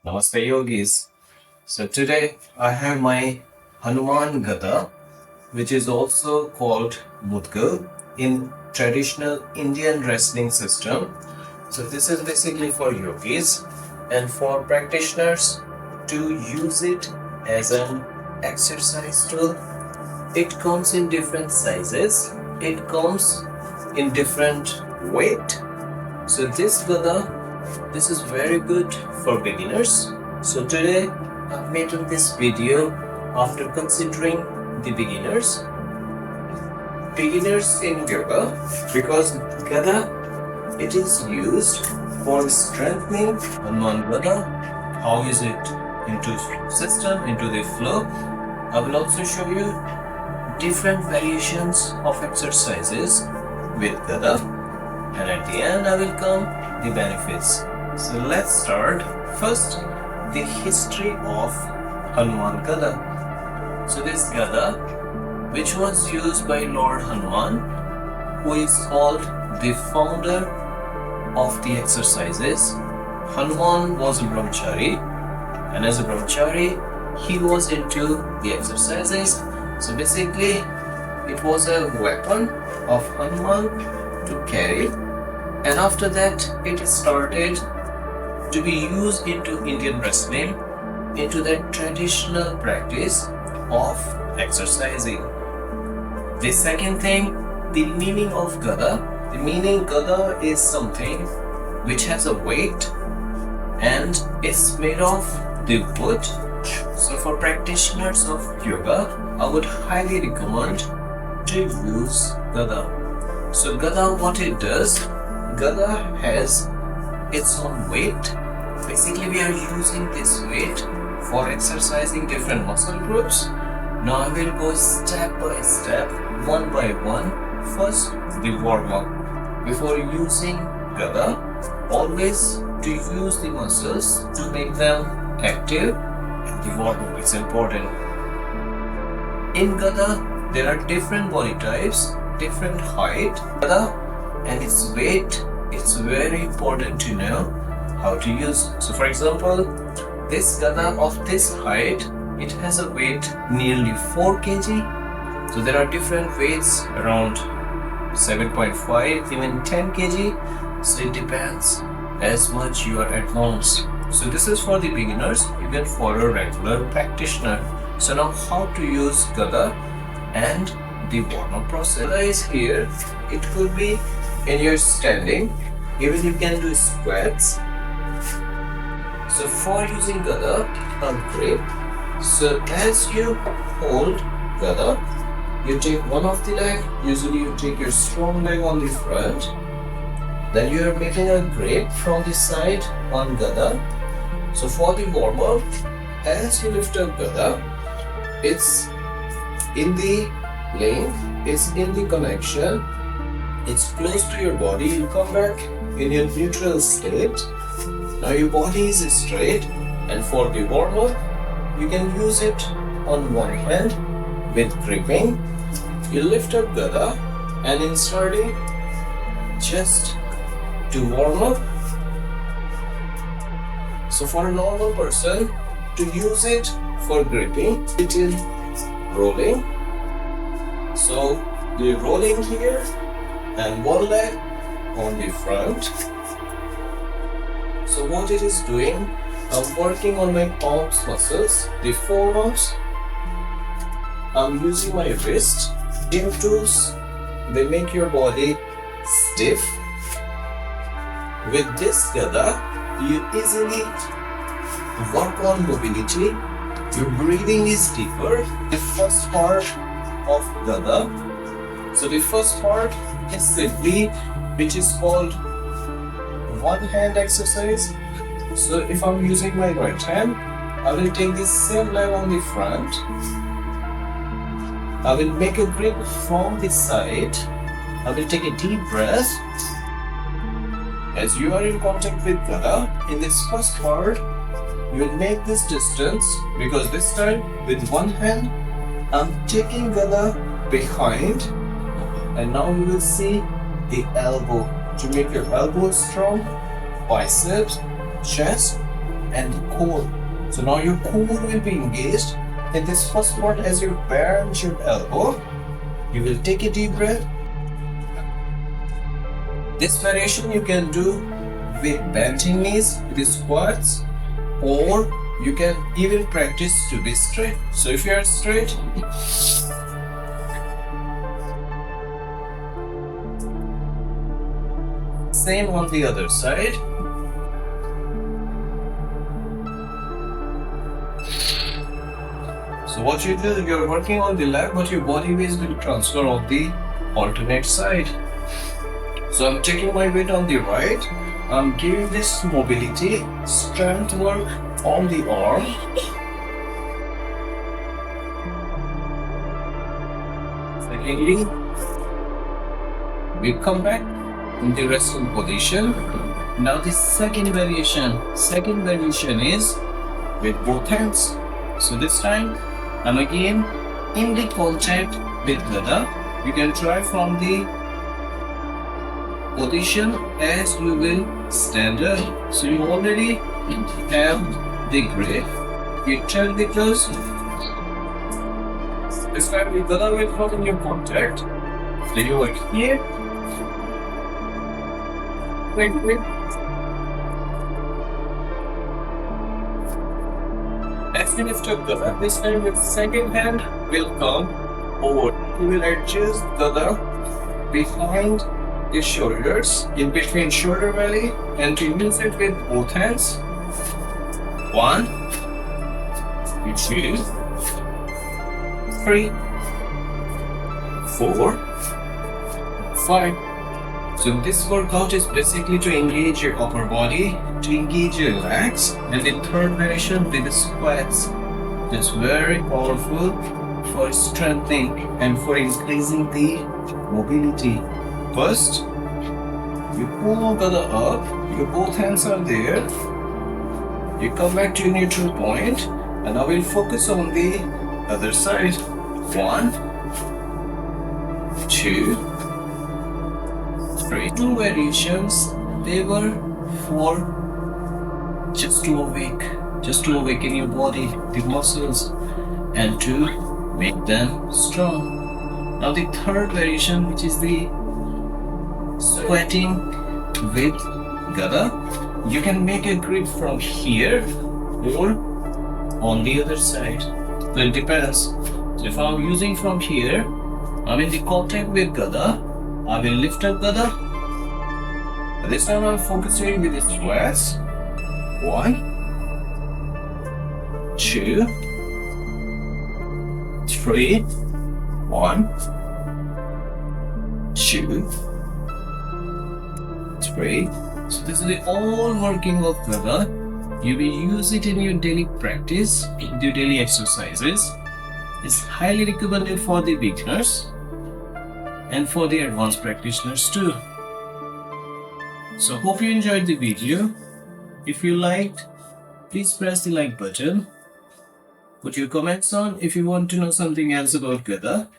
Namaste Yogis. So today I have my Hanuman Gada, which is also called Mudgal in traditional Indian wrestling system. So this is basically for yogis and for practitioners to use it as an exercise tool. It comes in different sizes. It comes in different weight. So this Gada, this is very good for beginners. So today I've made this video after considering the beginners in yoga, because Gada, it is used for strengthening Hanuman Gada. How is it into system, into the flow? I will also show you different variations of exercises with Gada, and at the end I will come the benefits. So let's start. First, the history of Hanuman Gada. So this Gada, which was used by Lord Hanuman, who is called the founder of the exercises. Hanuman was a brahmachari, and as a brahmachari, he was into the exercises. So basically, it was a weapon of Hanuman to carry, and after that, it started to be used into Indian wrestling, into that traditional practice of exercising. The second thing, the meaning of Gada. The meaning Gada is something which has a weight and it's made of the wood. So for practitioners of yoga, I would highly recommend to use Gada. So Gada, what it does, Gada has its own weight. Basically, we are using this weight for exercising different muscle groups. Now I will go step by step, one by one. First, the warm-up. Before using Gada, always to use the muscles to make them active. The warm-up is important. In Gada, there are different body types, different height. Gada and its weight, it's very important to know how to use. So for example, this Gada of this height, it has a weight nearly 4 kg. So there are different weights around 7.5, even 10 kg. So it depends as much you are advanced. So this is for the beginners, even for a regular practitioner. So now how to use Gada and the warm-up process. Gada is here. It could be in your standing. Even you can do squats. So for using Gada, a grip. So as you hold Gada, you take one of the leg. Usually you take your strong leg on the front. Then you are making a grip from the side on Gada. So for the warm-up, as you lift up Gada, it's in the link, it's in the connection, it's close to your body. You come back in your neutral state. Now your body is straight, and for the warm-up, you can use it on one hand with gripping. You lift up Gada, and in starting, just to warm up. So for a normal person, to use it for gripping, it is rolling. So the rolling here and one leg on the front. So what it is doing, I'm working on my palms muscles, the forearms. I'm using my wrist. Gym tools, they make your body stiff. With this Gada, you easily work on mobility. Your breathing is deeper. The first part of Gada. So the first part is simply, which is called one hand exercise. So if I'm using my right hand, I will take this same leg on the front. I will make a grip from the side. I will take a deep breath. As you are in contact with Gada, in this first part, you will make this distance, because this time with one hand, I'm taking Gada behind, and now you will see the elbow. To make your elbow strong, biceps, chest, and the core. So now your core will be engaged. In this first part, as you bend your elbow, you will take a deep breath. This variation you can do with bending knees, with the squats, or you can even practice to be straight. So if you are straight, same on the other side. So what you do, you're working on the left, but your body weight will transfer on the alternate side. So I'm taking my weight on the right. I'm giving this mobility, strength work on the arm. Secondly, we come back in the resting position. Now the second variation is with both hands. So this time I'm again in the contact with Gada. You can try from the position as you will stand up. So you already have the grip. You turn the close. This time the Gada will come in your contact. So you work here. Wait. As we lift up Gada, this time with second hand will come over. You will adjust Gada behind the shoulders, in between shoulder valley, and to use it with both hands. 1, 2, 3, 4, 5. So this workout is basically to engage your upper body, to engage your legs, and the third variation with the squats. It's very powerful for strengthening and for increasing the mobility. First, you pull Gada up, your both hands are there. You come back to your neutral point, and I will focus on the other side. 1, 2, 3. 2 variations, they were for just to awaken your body, the muscles, and to make them strong. Now the third variation, which is the squatting with Gada, you can make a grip from here or on the other side. So it depends. So if I'm using from here, I'm in the contact with Gada, I will lift up Gada. This time I'm focusing with the squats. 1, 2, 3, 1, 2, 3. So this is the all working of Gada. You will use it in your daily practice, in your daily exercises. It's highly recommended for the beginners and for the advanced practitioners too. So hope you enjoyed the video. If you liked, please press the like button. Put your comments on if you want to know something else about Gada.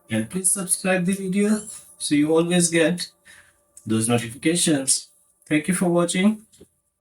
And please subscribe the video so you always get those notifications. Thank you for watching.